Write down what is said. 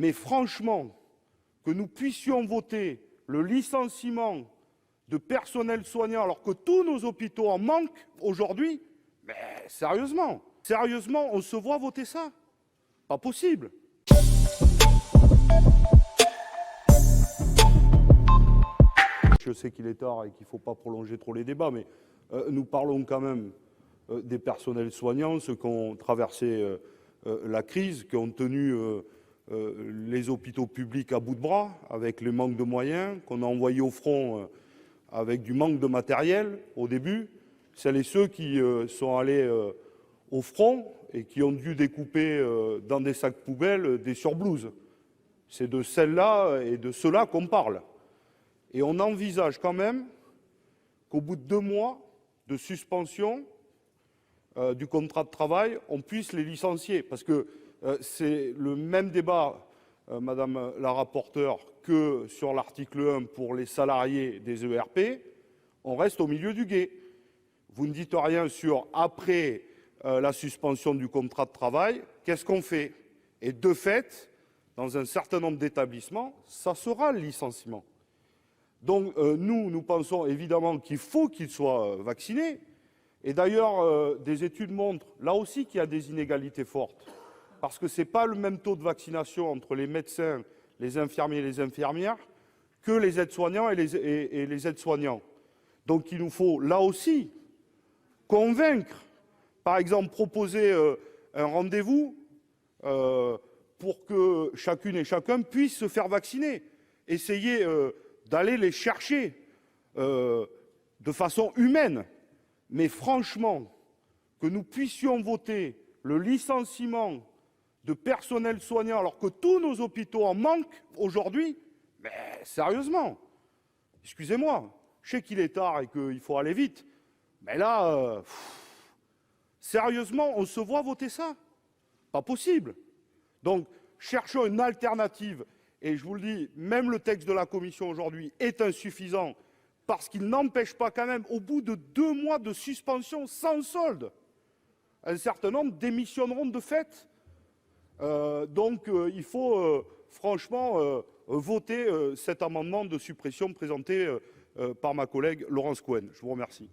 Mais franchement, que nous puissions voter le licenciement de personnel soignant alors que tous nos hôpitaux en manquent aujourd'hui, mais sérieusement, on se voit voter ça? Pas possible. Je sais qu'il est tard et qu'il ne faut pas prolonger trop les débats, mais nous parlons quand même des personnels soignants, ceux qui ont traversé la crise, qui ont tenu les hôpitaux publics à bout de bras, avec le manque de moyens, qu'on a envoyés au front avec du manque de matériel au début. Celles et ceux qui sont allés au front et qui ont dû découper dans des sacs poubelles des surblouses. C'est de celles-là et de ceux-là qu'on parle. Et on envisage quand même qu'au bout de 2 mois de suspension du contrat de travail, on puisse les licencier. Parce que c'est le même débat, Madame la rapporteure, que sur l'article 1 pour les salariés des ERP. On reste au milieu du gué. Vous ne dites rien sur après la suspension du contrat de travail, qu'est-ce qu'on fait? Et de fait, dans un certain nombre d'établissements, ça sera le licenciement. Donc nous pensons évidemment qu'il faut qu'ils soient vaccinés. Et d'ailleurs, des études montrent là aussi qu'il y a des inégalités fortes. Parce que ce n'est pas le même taux de vaccination entre les médecins, les infirmiers et les infirmières que les aides-soignants et les aides-soignants. Donc il nous faut là aussi convaincre, par exemple proposer un rendez-vous pour que chacune et chacun puisse se faire vacciner. Essayer d'aller les chercher de façon humaine. Mais franchement, que nous puissions voter le licenciement de personnel soignant alors que tous nos hôpitaux en manquent aujourd'hui, mais sérieusement, excusez-moi, je sais qu'il est tard et qu'il faut aller vite, mais là, sérieusement, on se voit voter ça? Pas possible. Donc, cherchons une alternative. Et je vous le dis, même le texte de la Commission aujourd'hui est insuffisant parce qu'il n'empêche pas quand même, au bout de 2 mois de suspension sans solde, un certain nombre démissionneront de fait. Donc il faut franchement voter cet amendement de suppression présenté par ma collègue Laurence Cohen. Je vous remercie.